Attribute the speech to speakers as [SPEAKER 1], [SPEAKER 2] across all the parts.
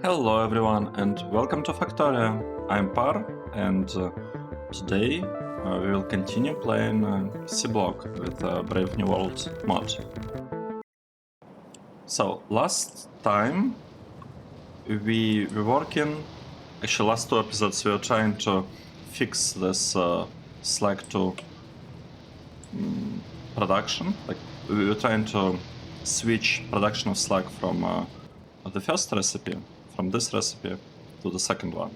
[SPEAKER 1] Hello everyone and welcome to Factorio. I'm Par and today we will continue playing Seablock with Brave New World mod. So last time we were working, actually last two episodes we were trying to fix this slag to production. Like we were trying to switch production of slag from the first recipe, from this recipe, to the second one.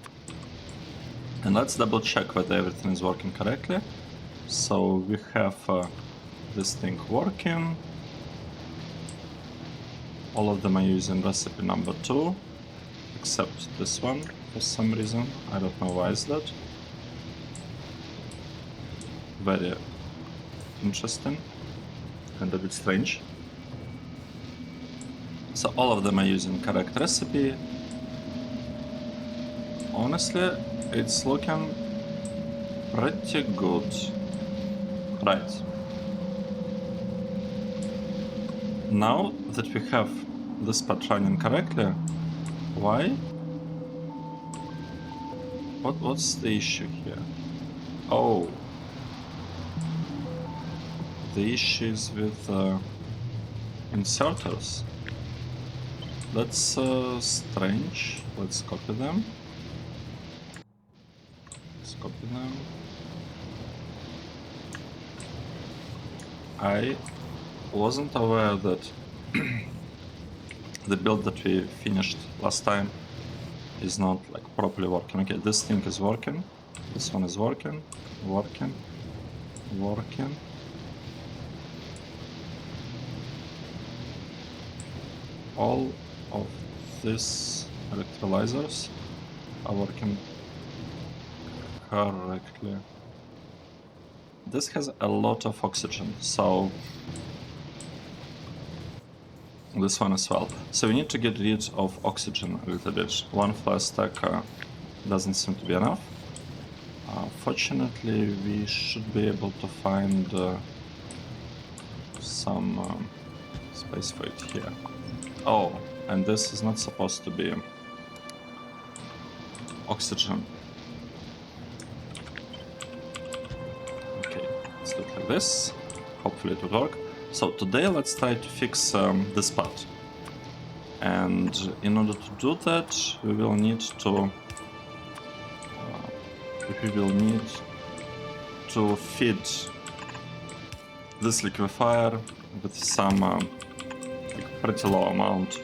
[SPEAKER 1] And let's double check whether everything is working correctly. So we have this thing working. All of them are using recipe number 2, except this one for some reason. I don't know why is that. Very interesting and a bit strange. So all of them are using correct recipe. Honestly, it's looking pretty good. Right. Now that we have this part running correctly, why? What's the issue here? Oh. The issue is with inserters. That's strange. Let's copy them. Let's copy them. I wasn't aware that the build that we finished last time is not like properly working. Okay, this thing is working. This one is working. Working. Working. All of these electrolyzers are working correctly. This has a lot of oxygen, so this one as well. So we need to get rid of oxygen a little bit. One flash stack doesn't seem to be enough. Fortunately, we should be able to find some space for it here. Oh, and this is not supposed to be oxygen. Okay, let's do it like this. Hopefully it will work. So today let's try to fix this part. And in order to do that, we will need to feed this liquefier with some like pretty low amount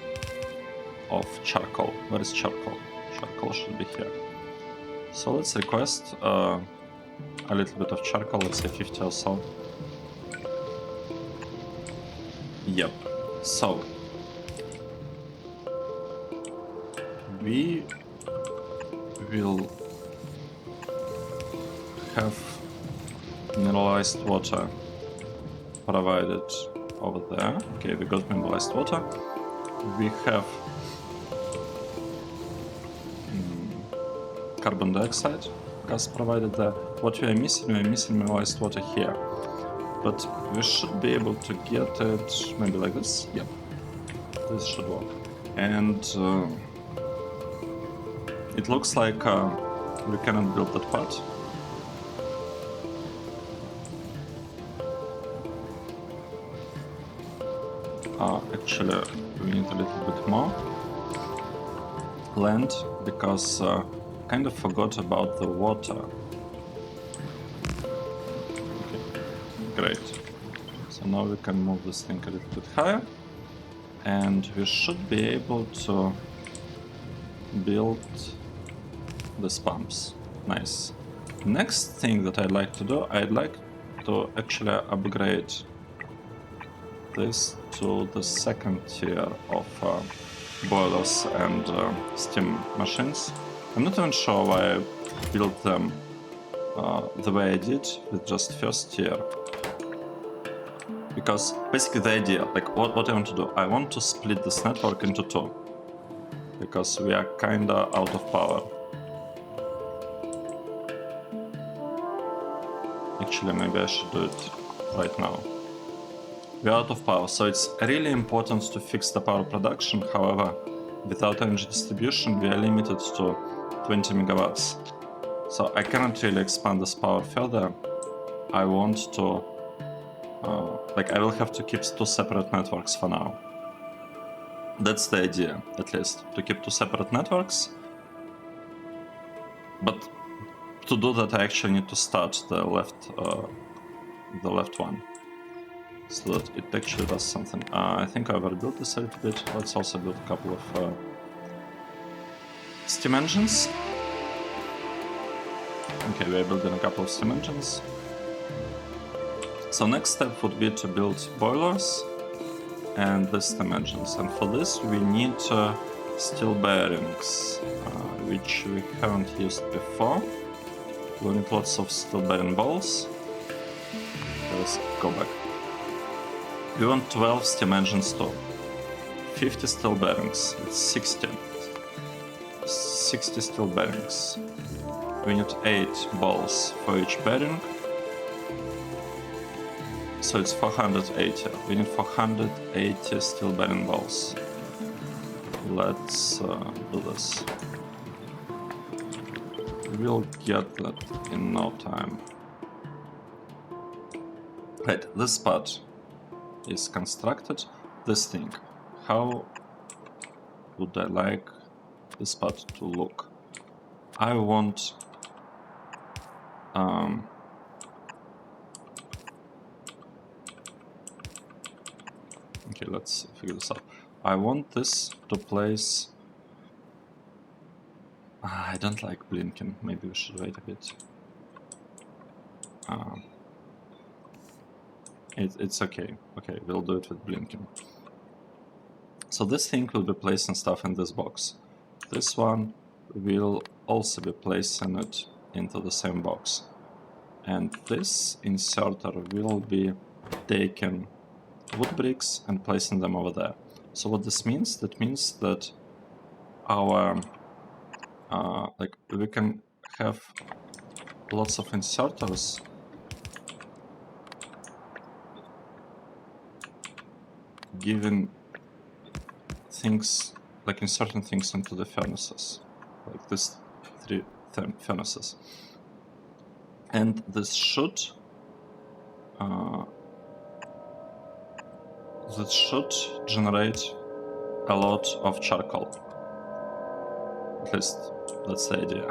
[SPEAKER 1] of charcoal. Where is charcoal? Charcoal should be here. So let's request a little bit of charcoal, let's say 50 or so. Yep. So we will have mineralized water provided over there. Okay, we got mineralized water. We have carbon dioxide gas provided there. What we are missing mineralized water here. But we should be able to get it maybe like this. Yep, this should work. And it looks like we cannot build that part. Actually, we need a little bit more land because kind of forgot about the water. Okay, great. So now we can move this thing a little bit higher, and we should be able to build these pumps. Nice. Next thing that I'd like to do, I'd like to actually upgrade this to the second tier of boilers and steam machines. I'm not even sure why I built them the way I did with just first tier. Because basically the idea, like what I want to do, I want to split this network into two. Because we are kinda out of power. Actually, maybe I should do it right now. We're out of power, so it's really important to fix the power production. However, without energy distribution, we are limited to 20 megawatts. So I cannot really expand this power further. I want to, I will have to keep 2 separate networks for now. That's the idea, at least, to keep 2 separate networks. But to do that, I actually need to start the left one, so that it actually does something. I think I overbuilt this a little bit. Let's also build a couple of steam engines. Okay, we're building a couple of steam engines. So next step would be to build boilers and the steam engines. And for this we need steel bearings, which we haven't used before. We need lots of steel bearing balls. Let's go back. We want 12 steam engines too. 50 steel bearings, it's 60. 60 steel bearings. We need 8 balls for each bearing. So it's 480. We need 480 steel bearing balls. Let's do this. We'll get that in no time. Right, this part is constructed. This thing, how would I like this part to look? I want okay, let's figure this out. I want this to place. I don't like blinking. Maybe we should wait a bit. It's okay. Okay, we'll do it with blinking. So this thing will be placing stuff in this box. This one will also be placing it into the same box. And this inserter will be taking wood bricks and placing them over there. So what this means? That means that our we can have lots of inserters giving things, like inserting things into the furnaces, like these 3 furnaces. And this should generate a lot of charcoal. At least that's the idea.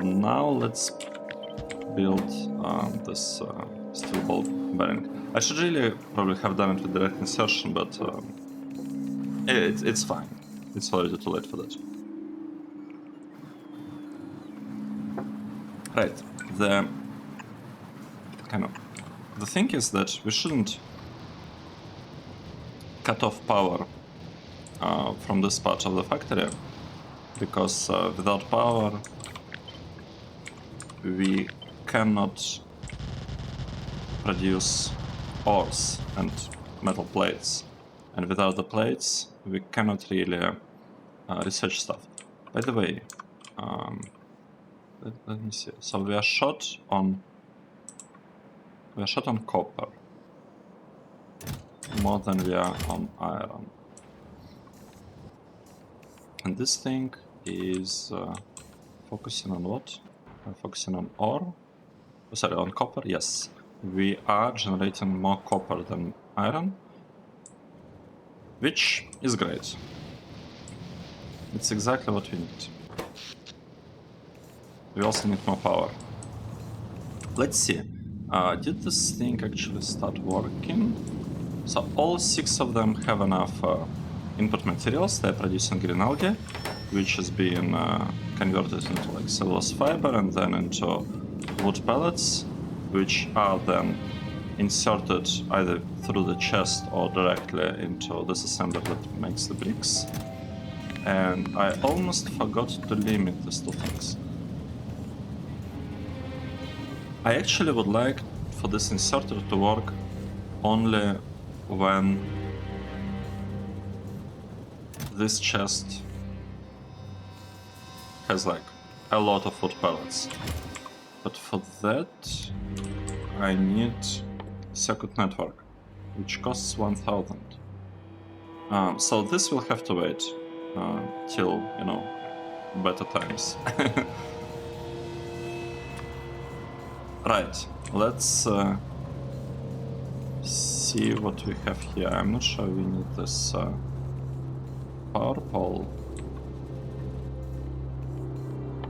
[SPEAKER 1] Now let's build this steel ball bearing. I should really probably have done it with direct insertion, but it's fine. It's already too late for that. Right. The thing is that we shouldn't cut off power from this part of the factory, because without power we cannot produce ores and metal plates, and without the plates we cannot really research stuff. By the way, let me see. So we are short on copper more than we are on iron, and this thing is focusing on what? Focusing on ore. Oh, sorry, on copper. Yes, we are generating more copper than iron, which is great. It's exactly what we need. We also need more power. Let's see. Did this thing actually start working? So all 6 of them have enough input materials. They're producing green algae, which is being converted into like cellulose fiber and then into wood pellets, which are then inserted either through the chest or directly into this assembly that makes the bricks. And I almost forgot to limit these 2 things. I actually would like for this inserter to work only when this chest has like a lot of wood pellets. But for that I need circuit network, which costs 1000. So this will have to wait till, you know, better times. Right, let's see what we have here. I'm not sure we need this power pole.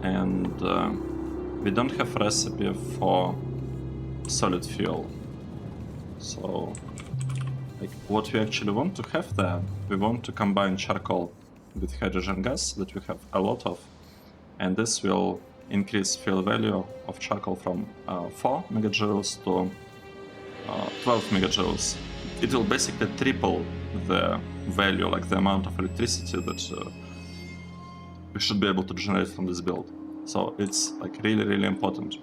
[SPEAKER 1] And we don't have recipe for solid fuel. So, like, what we actually want to have there, we want to combine charcoal with hydrogen gas that we have a lot of, and this will increase fuel value of charcoal from 4 megajoules to 12 megajoules. It will basically triple the value, like the amount of electricity that we should be able to generate from this build. So it's like really important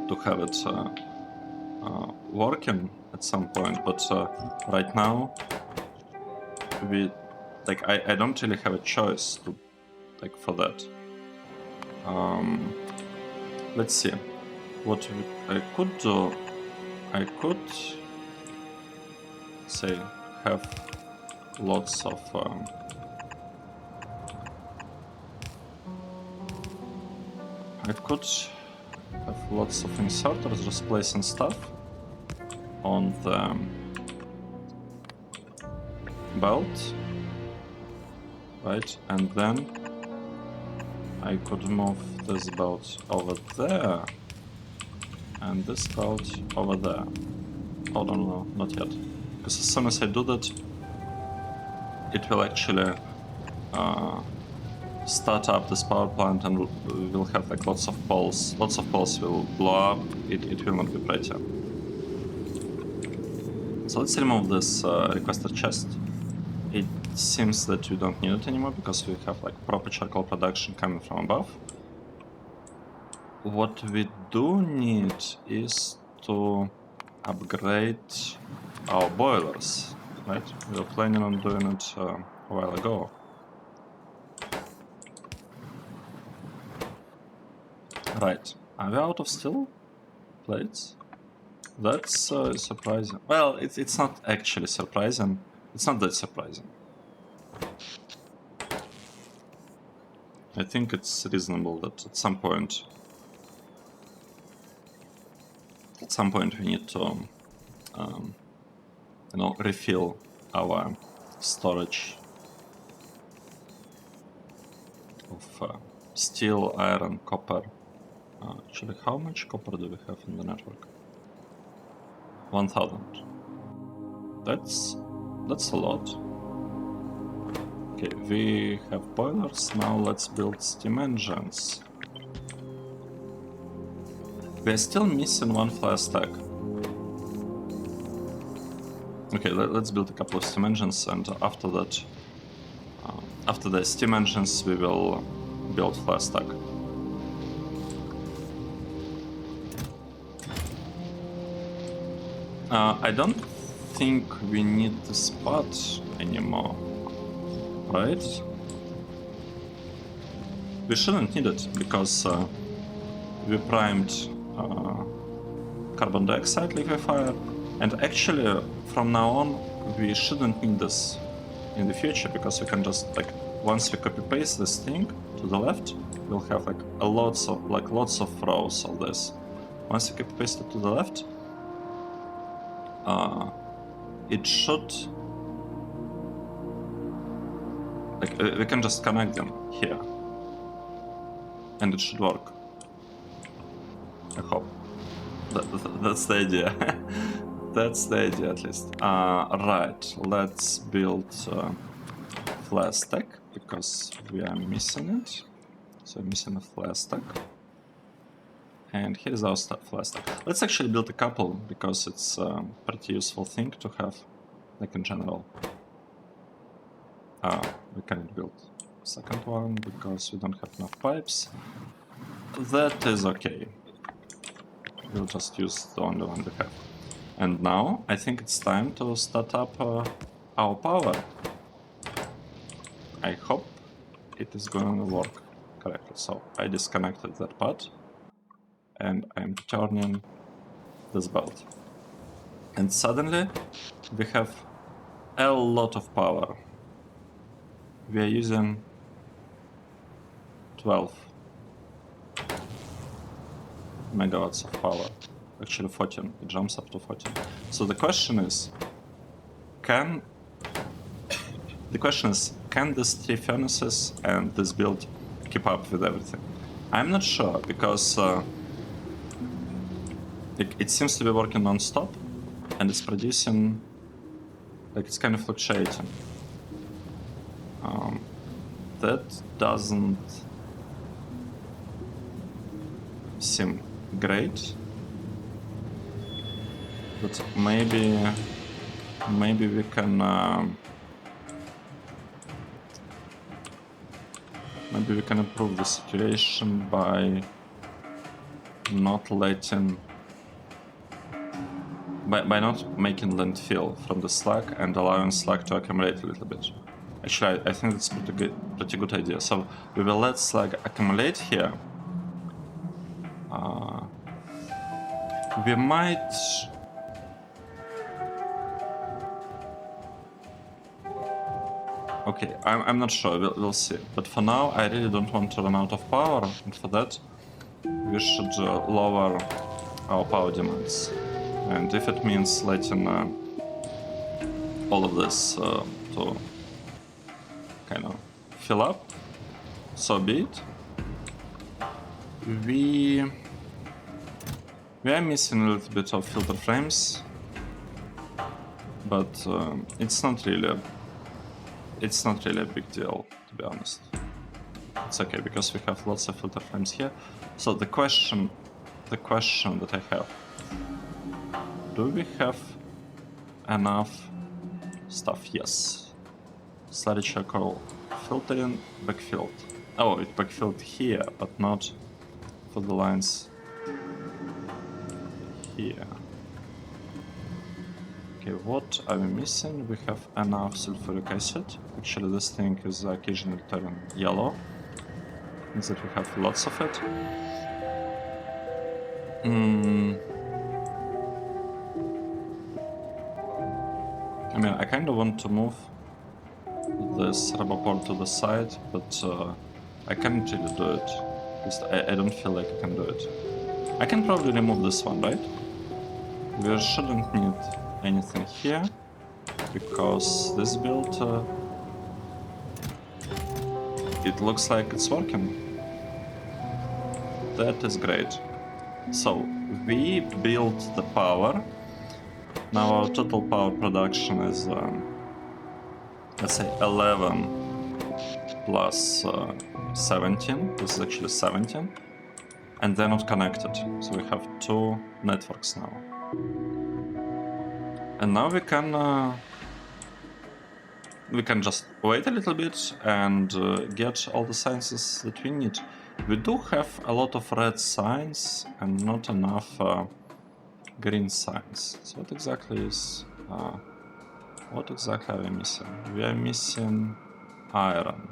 [SPEAKER 1] to have it working at some point, but right now I don't really have a choice to for that. Let's see what I could do. I could say have lots of I could have lots of inserters just placing stuff on the belt, right? And then I could move this belt over there and this belt over there. Oh, no, not yet. Because as soon as I do that, it will actually start up this power plant and we'll have like lots of poles. Lots of poles will blow up. It will not be pretty. So let's remove this requested chest. It seems that we don't need it anymore because we have like proper charcoal production coming from above. What we do need is to upgrade our boilers, right? We were planning on doing it a while ago. Right, are we out of steel plates? That's surprising. Well, it's not actually surprising. It's not that surprising. I think it's reasonable that at some point we need to, you know, refill our storage of steel, iron, copper. Actually, how much copper do we have in the network? 1000. That's a lot. Okay, we have boilers. Now let's build steam engines. We're still missing one flare stack. Okay, let's build a couple of steam engines, and after that, after the steam engines, we will build flare stack. I don't think we need this part anymore, right? We shouldn't need it because we primed carbon dioxide liquefier, and actually from now on we shouldn't need this in the future because we can just like once we copy paste this thing to the left, we'll have like lots of rows of this. Once we copy paste it to the left, it should like we can just connect them here and it should work. I hope that's the idea. That's the idea at least. Right, let's build flare stack because we are missing it. So I'm missing a flare stack. And here's our flare stack. Let's actually build a couple because it's a pretty useful thing to have, like in general. We cannot build a second one because we don't have enough pipes. That is okay. We'll just use the only one we have. And now I think it's time to start up our power. I hope it is going to work correctly. So I disconnected that part and I'm turning this belt. And suddenly we have a lot of power. We are using 12 megawatts of power. Actually 14, it jumps up to 14. So the question is, can these 3 furnaces and this build keep up with everything? I'm not sure, because it seems to be working non-stop, and it's producing, like, it's kind of fluctuating. That doesn't seem great, but maybe we can improve the situation by not letting by not making landfill from the slag and allowing slag to accumulate a little bit. Actually, I think that's pretty good idea. So we will let slag accumulate here. We might... Okay, I'm not sure, we'll see. But for now, I really don't want to run out of power, and for that, we should lower our power demands. And if it means letting all of this to kind of fill up, so be it. We are missing a little bit of filter frames, but it's not really a big deal, to be honest. It's okay, because we have lots of filter frames here. So the question that I have: do we have enough stuff? Yes. Slurry charcoal filtering backfilled. Oh, it backfilled here, but not for the lines here. Okay, what are we missing? We have enough sulfuric acid. Actually, this thing is occasionally turning yellow. Means that we have lots of it. I mean, I kind of want to move this rubber port to the side, but I can't really do it. I don't feel like I can do it. I can probably remove this one, right? We shouldn't need anything here, because this build, it looks like it's working. That is great. So, we built the power. Now our total power production is, let's say, 11 plus 17. This is actually 17. And they're not connected. So we have 2 networks now. And now we can just wait a little bit and get all the sciences that we need. We do have a lot of red signs and not enough green signs. So what exactly are we missing? We are missing iron.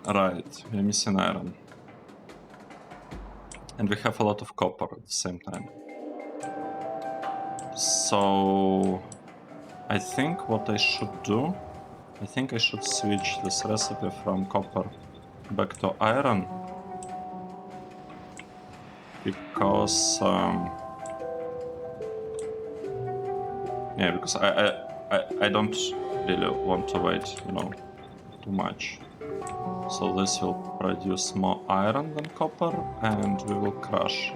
[SPEAKER 1] Right, we are missing iron. And we have a lot of copper at the same time. So I think what I should do, I think I should switch this recipe from copper back to iron, because because I don't really want to wait, too much. So this will produce more iron than copper, and we will crush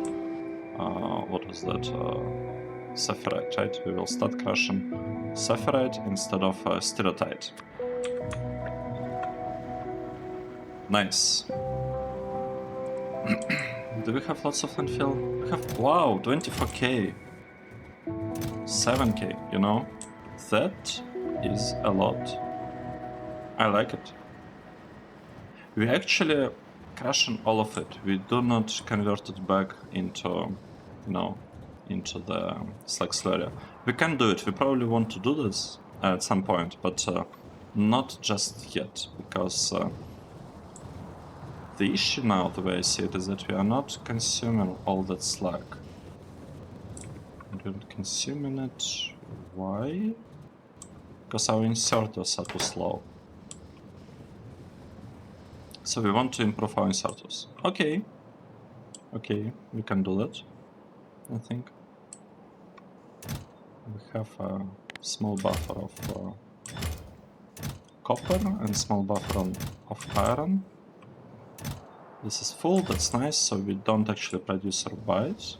[SPEAKER 1] what was that? Sapphirite, right? We will start crushing sapphirite instead of stereotype. Nice. Do we have lots of landfill? We have, wow, 24k. 7k, That is a lot. I like it. We actually crushing all of it. We do not convert it back into, into the slag slurry. We can do it. We probably want to do this at some point, but not just yet, because the issue now, the way I see it, is that we are not consuming all that slag. We're not consuming it. Why? Because our inserters are too slow. So we want to improve our inserters. Okay. Okay, we can do that, I think. We have a small buffer of copper and small buffer of iron. This is full, that's nice, so we don't actually produce rubite.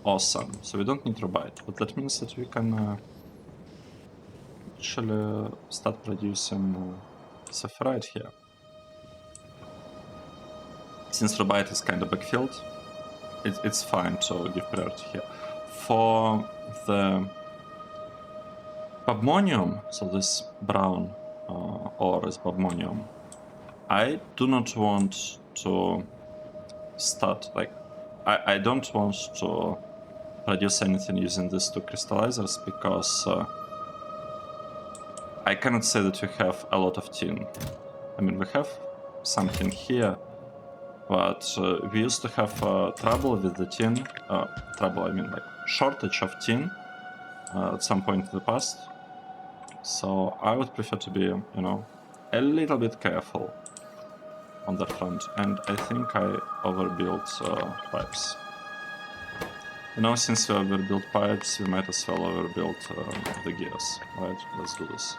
[SPEAKER 1] Awesome, so we don't need rubite, but that means that we can actually start producing sapphirite here. Since rubite is kind of backfilled, it's fine to give priority here. For the Babmonium, so this brown ore is Babmonium, I do not want to start, like, I don't want to produce anything using these two crystallizers because I cannot say that we have a lot of tin. I mean, we have something here, but we used to have trouble with the tin. Trouble, I mean, like, shortage of tin at some point in the past. So I would prefer to be, you know, a little bit careful on that front. And I think I overbuilt pipes. You know, since we overbuilt pipes, we might as well overbuild the gears. Right, let's do this.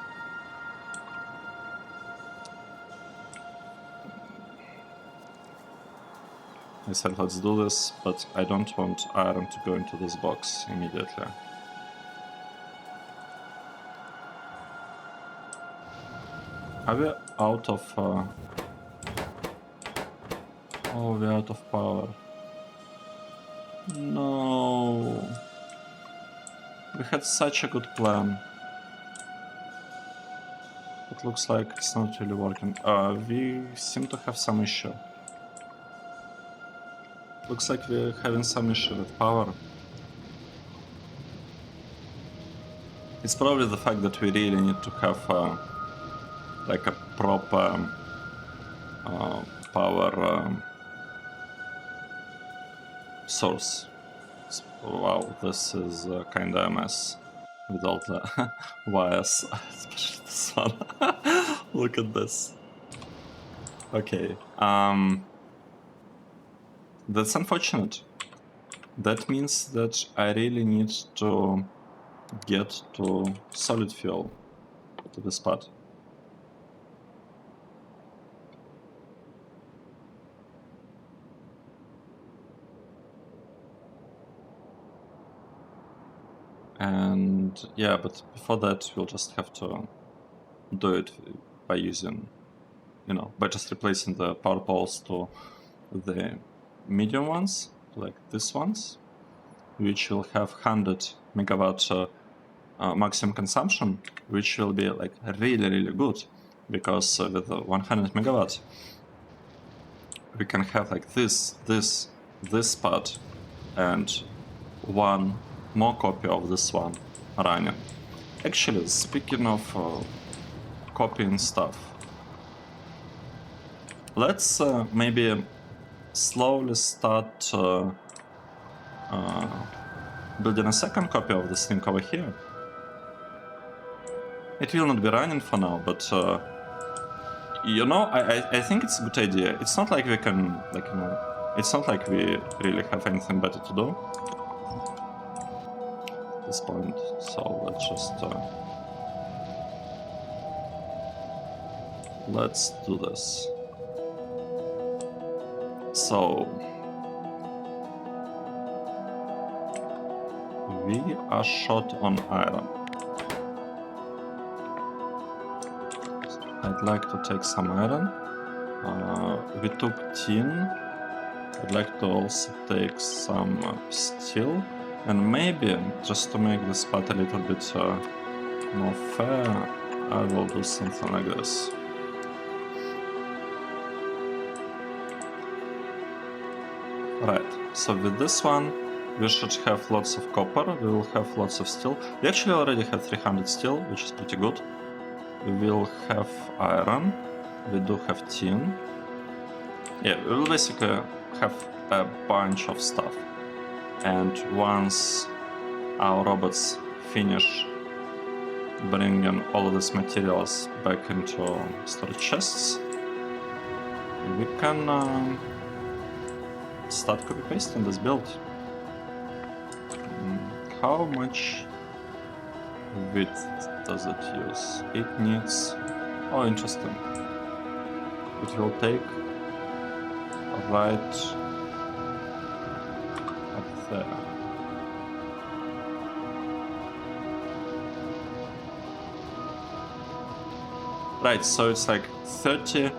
[SPEAKER 1] I said let's do this, but I don't want iron to go into this box immediately. Are we out of... Oh, we're out of power. No. We had such a good plan. It looks like it's not really working. We seem to have some issue. Looks like we're having some issue with power. It's probably the fact that we really need to have like a proper power source. Wow, this is kind of a mess with all the wires, especially this one. Look at this. Okay, that's unfortunate. That means that I really need to get to solid fuel, to this part. And yeah, but before that we'll just have to do it by using, you know, by just replacing the power poles to the medium ones, like these ones, which will have 100 megawatt maximum consumption, which will be like really good, because with 100 megawatts we can have like this part and one more copy of this one running. Actually, speaking of copying stuff, let's maybe slowly start building a second copy of this thing over here. It will not be running for now, but you know, I think it's a good idea. It's not like we can, like, you know, it's not like we really have anything better to do at this point. So let's just let's do this. So we are short on iron. I'd like to take some iron. We took tin. I'd like to also take some steel. And maybe, just to make this part a little bit more fair, I will do something like this. Right, so with this one, we should have lots of copper, we will have lots of steel. We actually already have 300 steel, which is pretty good. We will have iron, we do have tin. Yeah, we'll basically have a bunch of stuff. And once our robots finish bringing all of these materials back into storage chests, we can start copy-pasting this build. How much width does it use? It needs... Oh, interesting. It will take right up there. Right, so it's like 30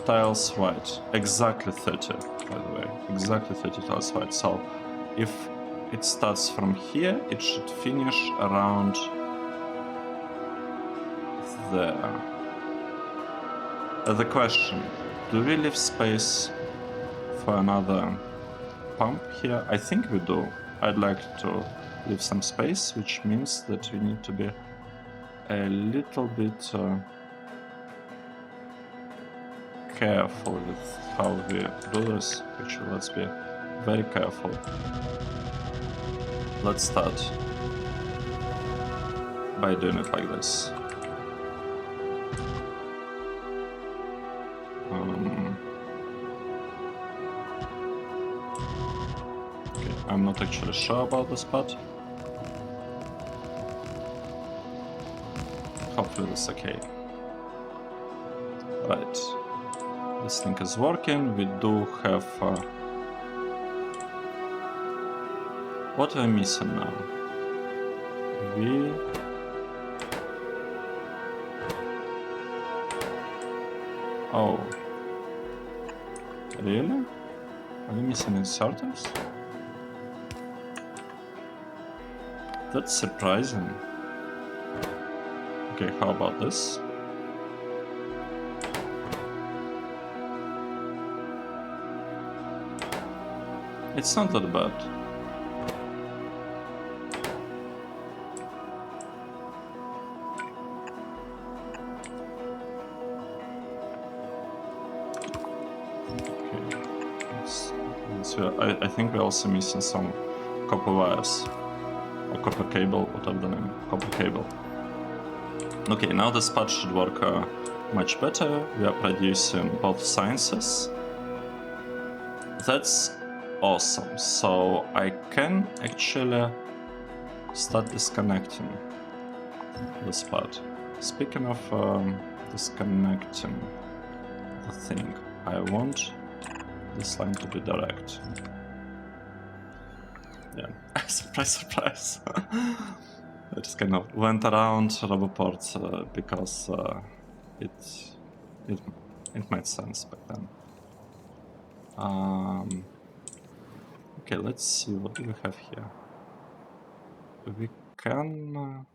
[SPEAKER 1] tiles wide. Exactly 30, by the way. Exactly 30 tiles wide. So if it starts from here, it should finish around there. The question, do we leave space for another pump here? I think we do. I'd like to leave some space, which means that we need to be a little bit careful with how we do this. Actually, let's be very careful. Let's start by doing it like this. Okay, I'm not actually sure about this part. Hopefully this is okay. Right. This thing is working. We do have... what am I missing now? Oh. Really? Are we missing inserters? That's surprising. Okay, how about this? It's not that bad. I think we're also missing some copper wires. Or copper cable, whatever the name. Copper cable. Okay, now this part should work much better. We are producing both sciences. That's awesome. So I can actually start disconnecting this part. Speaking of disconnecting the thing, I want this line to be direct. Yeah, surprise, surprise. I just kind of went around Roboport because it made sense back then. Okay, let's see, what do we have here? We can...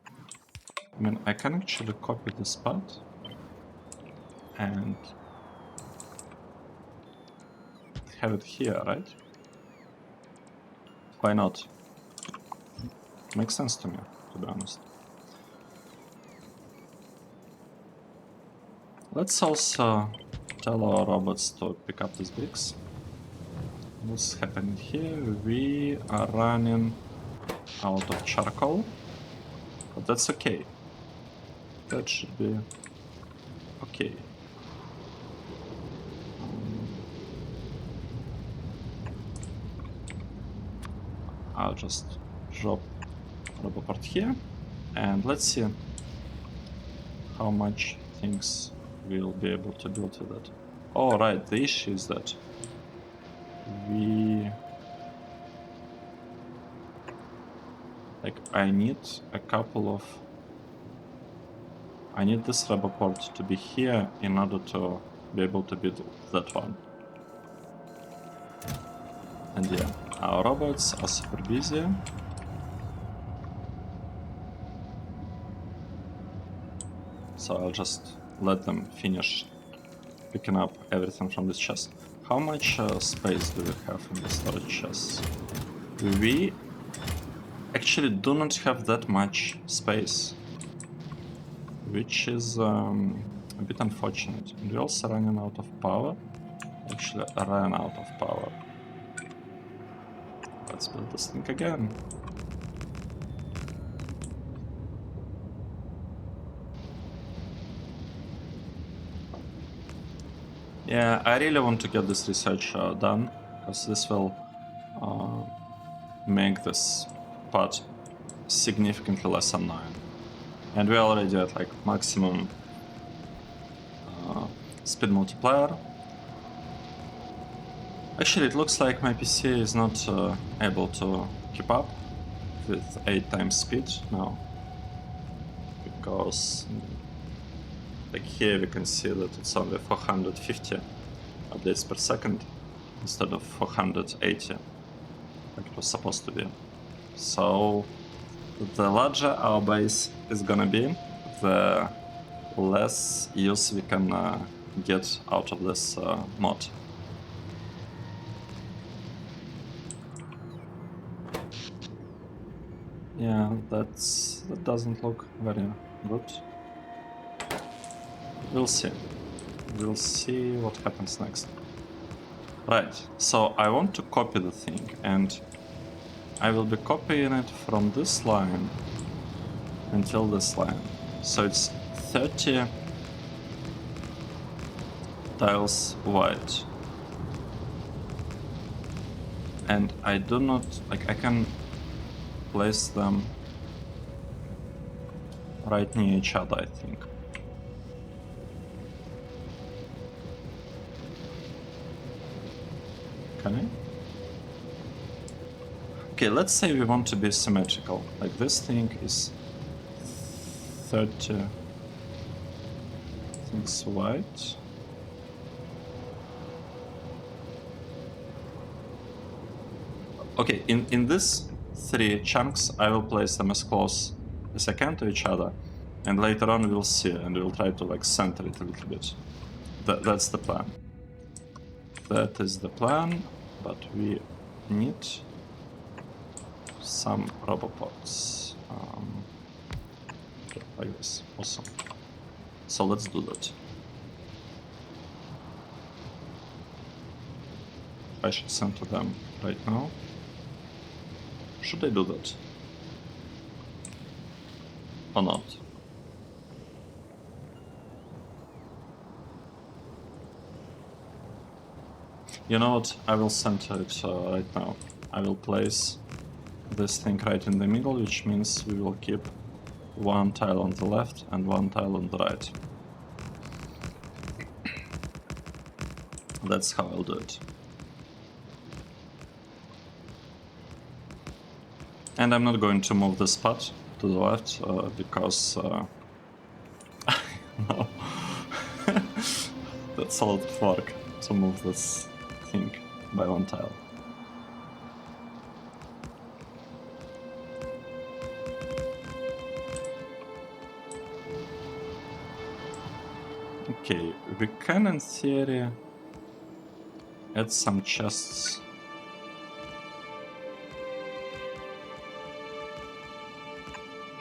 [SPEAKER 1] I mean, I can actually copy this part and have it here, right? Why not? Makes sense to me, to be honest. Let's also tell our robots to pick up these bricks. What's happening here? We are running out of charcoal, but that's okay. That should be okay. I'll just drop Roboport here, and let's see how much things we'll be able to build with it. Oh, right, the issue is that I need a couple of... I need this Roboport to be here in order to be able to build that one. And yeah, our robots are super busy. So I'll just let them finish picking up everything from this chest. How much space do we have in the storage chests? We actually do not have that much space, which is a bit unfortunate. And we're also running out of power actually ran out of power. Let's build this thing again. Yeah, I really want to get this research done, because this will make this part significantly less annoying. And we're already at like maximum speed multiplier. Actually, it looks like my PC is not able to keep up with 8 times speed now, because like here we can see that it's only 450 updates per second instead of 480 like it was supposed to be. So the larger our base is gonna be, the less use we can get out of this mod. Yeah, that doesn't look very good. We'll see. We'll see what happens next. Right, so I want to copy the thing, and I will be copying it from this line until this line. So it's 30 tiles wide. And I do not, like, I can place them right near each other, I think. Okay. Okay, let's say we want to be symmetrical. Like this thing is 30 things wide. Okay, in this 3 chunks, I will place them as close as I can to each other, and later on we'll see, and we'll try to like center it a little bit. That's the plan. That is the plan, but we need some robopods. Like this. Awesome. So let's do that. I should center them right now. Should I do that? Or not? You know what? I will center it right now. I will place this thing right in the middle, which means we will keep 1 tile on the left and 1 tile on the right. That's how I'll do it. And I'm not going to move this part to the left because no. That's a lot of work to move this thing by 1 tile. Okay, we can in theory add some chests.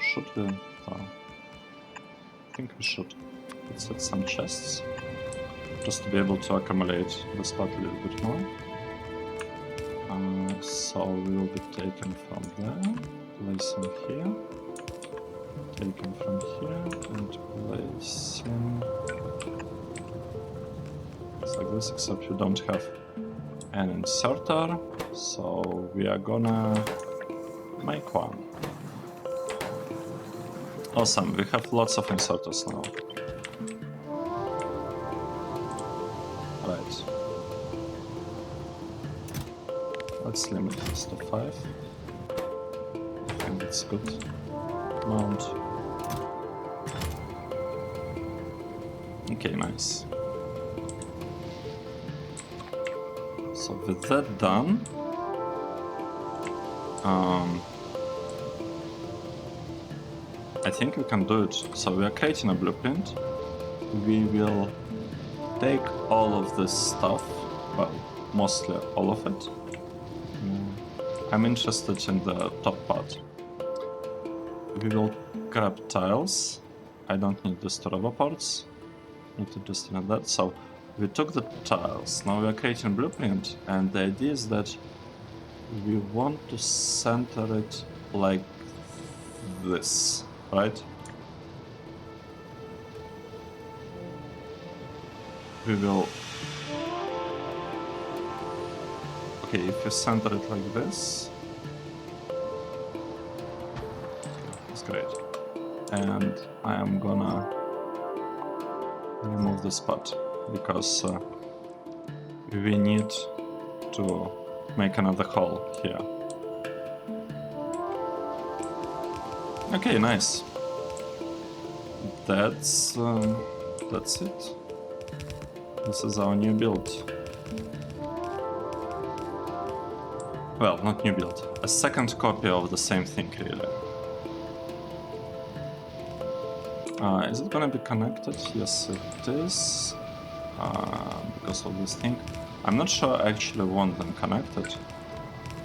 [SPEAKER 1] Should we? Oh. I think we should. Let's add some chests, just to be able to accumulate the spot a little bit more. So we will be taken from there, placing here, taken from here, and placing... It's like this, except you don't have an inserter, so we are gonna make one. Awesome, we have lots of inserters now. Right. Let's limit this to 5. I think it's good amount. Okay, nice. So with that done, I think we can do it. So we are creating a blueprint. We will take all of this stuff, well, mostly all of it. I'm interested in the top part. We will grab tiles. I don't need the storable parts. Need to just need that. So we took the tiles. Now we are creating blueprint, and the idea is that we want to center it like this, right? We will... Okay, if you center it like this, it's great. And I am gonna remove this part because we need to make another hole here. Okay, nice. That's it. This is our new build. Well, not new build. A second copy of the same thing, really. Is it gonna be connected? Yes, it is. Because of this thing. I'm not sure I actually want them connected,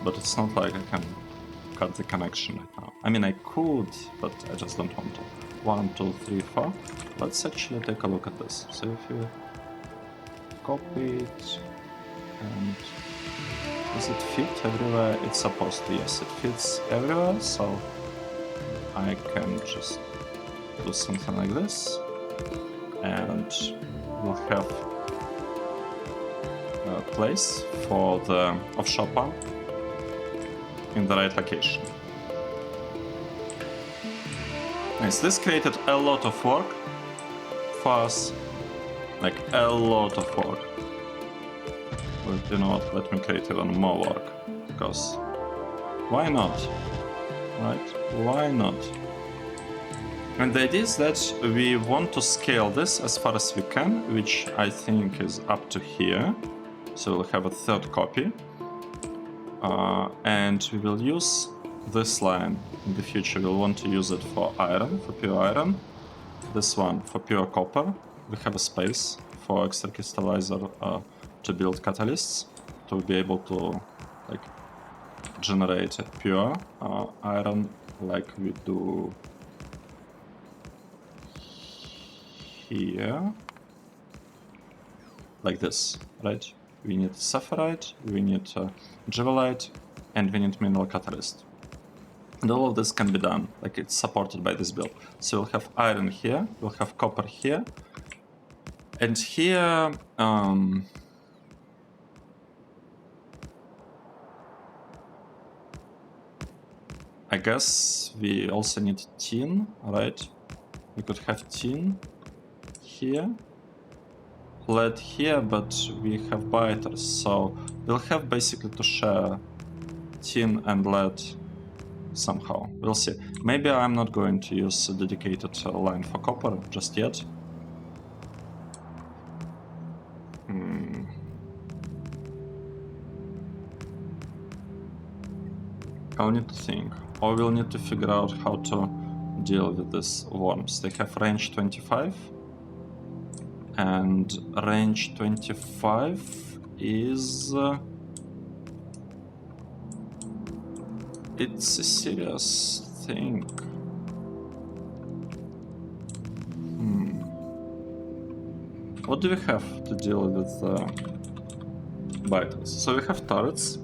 [SPEAKER 1] but it's not like I can cut the connection right now. I mean, I could, but I just don't want to. 1, 2, 3, 4. Let's actually take a look at this. So if you copy it, and does it fit everywhere it's supposed to? Yes, it fits everywhere, so I can just do something like this, and we'll have a place for the offshore pump in the right location. Nice. This created a lot of work for us, like a lot of work. But you know what, let me create even more work, because why not, right? Why not? And the idea is that we want to scale this as far as we can, which I think is up to here. So we'll have a third copy. And we will use this line in the future. We'll want to use it for iron, for pure iron. This one for pure copper. We have a space for extra crystallizer to build catalysts, to be able to like generate pure iron like we do here, like this, right? We need sapphirite, we need jewelite, and we need mineral catalyst. And all of this can be done, like it's supported by this build. So we'll have iron here, we'll have copper here, and here I guess we also need tin, right? We could have tin here, lead here, but we have biters, so we'll have basically to share tin and lead somehow. We'll see. Maybe I'm not going to use a dedicated line for copper just yet. I'll need to think. Or we'll need to figure out how to deal with these worms. They have range 25. And range 25 is... it's a serious thing. What do we have to deal with biters? So we have turrets.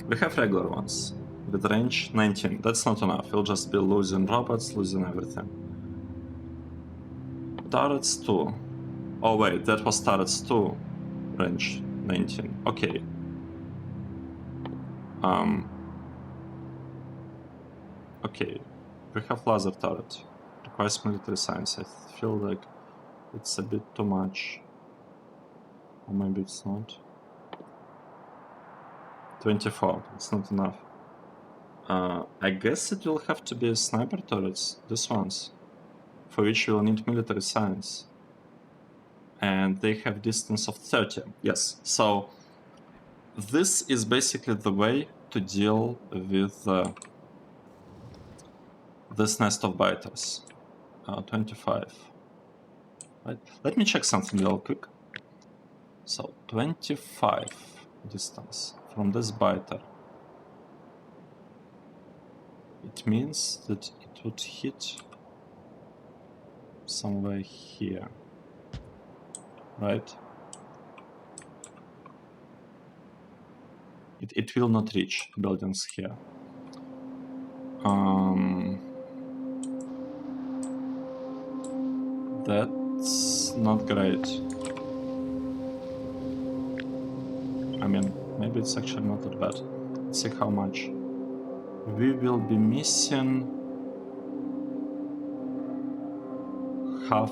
[SPEAKER 1] We have regular ones with range 19. That's not enough. We'll just be losing robots, losing everything. Turrets 2. Oh wait, that was turrets 2. Range 19. Okay. Okay. We have laser turret. Requires military science. I feel like it's a bit too much. Or maybe it's not. 24. It's not enough. I guess it will have to be sniper turrets. These ones. For which we'll need military science. And they have distance of 30. Yes. So this is basically the way to deal with this nest of biters. 25. Right. Let me check something real quick. So 25 distance from this biter. It means that it would hit somewhere here. right? It will not reach buildings here. That's not great. I mean, maybe it's actually not that bad. Let's see how much. We will be missing half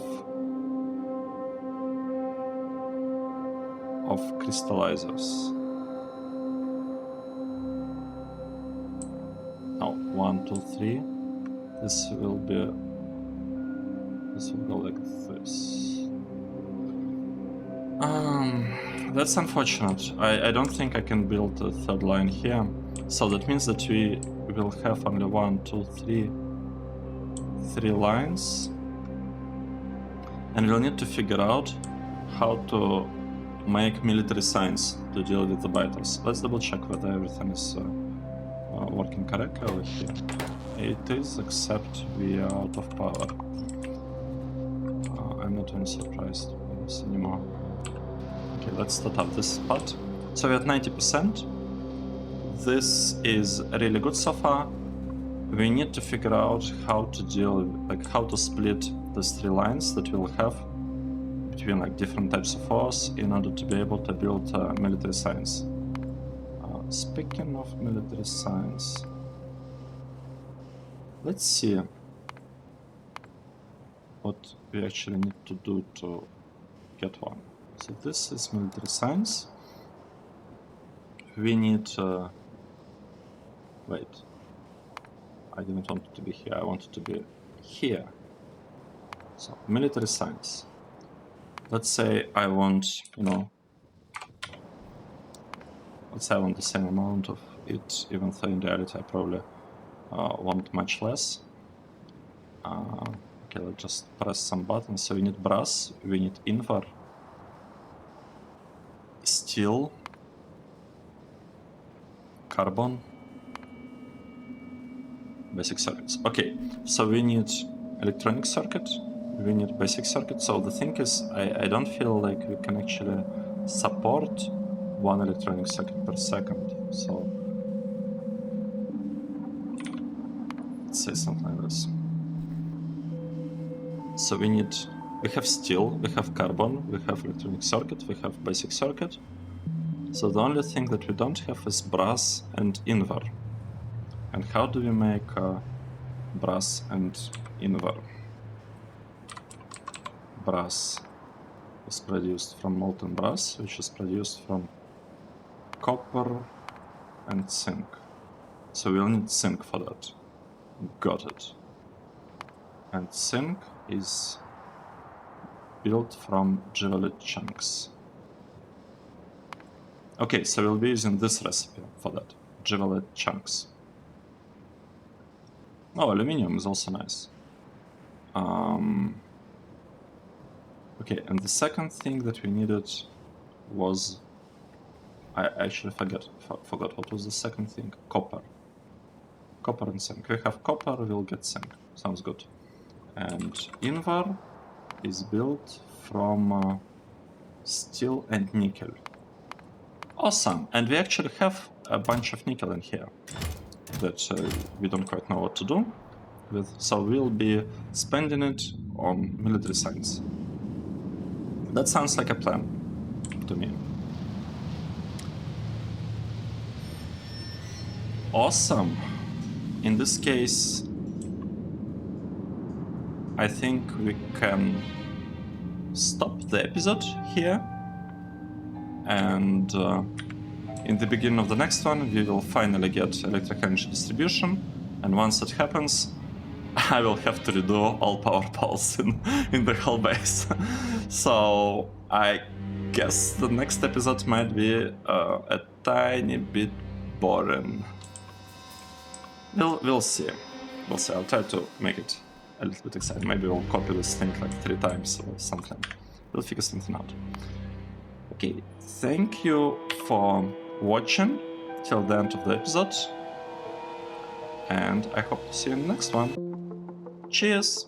[SPEAKER 1] of crystallizers. No, 1, 2, 3. This will go like this. That's unfortunate. I don't think I can build a third line here. So that means that we will have only 1, 2, 3 lines. And we'll need to figure out how to make military signs to deal with the biters. Let's double check whether everything is working correctly over here. It is, except we are out of power. I'm not even surprised by this anymore. Okay, let's start up this part. So we're at 90%. This is really good so far. We need to figure out how to deal, like how to split these 3 lines that we'll have between like different types of wars in order to be able to build military signs. Speaking of military signs, let's see what we actually need to do to get one. So this is military signs. We need wait, I didn't want it to be here, I want it to be here. So military signs. Let's say I want, let's say I want the same amount of it, even though in reality I probably want much less. Okay, let's just press some buttons. So we need brass, we need invar, steel, carbon, basic circuits. Okay, so we need electronic circuit, we need basic circuit. So the thing is, I don't feel like we can actually support 1 electronic circuit per second. So let's say something like this. So we have steel, we have carbon, we have electronic circuit, we have basic circuit. So the only thing that we don't have is brass and invar. And how do we make brass and invar? Brass is produced from molten brass, which is produced from copper and zinc. So we'll need zinc for that. Got it. And zinc is built from Givelet chunks. Okay, so we'll be using this recipe for that. Givelet chunks. Oh, aluminium is also nice. Okay, and the second thing that we needed was... I actually forgot what was the second thing. Copper. Copper and zinc. We have copper, we'll get zinc. Sounds good. And invar is built from steel and nickel. Awesome! And we actually have a bunch of nickel in here that we don't quite know what to do with, so we'll be spending it on military signs. That sounds like a plan to me. Awesome! In this case, I think we can stop the episode here, and in the beginning of the next one we will finally get electric energy distribution, and once it happens I will have to redo all power poles in the whole base. So I guess the next episode might be a tiny bit boring. We'll see. We'll see. I'll try to make it a little bit exciting. Maybe we'll copy this thing like 3 times or something. We'll figure something out. Okay, thank you for watching till the end of the episode, and I hope to see you in the next one. Cheers!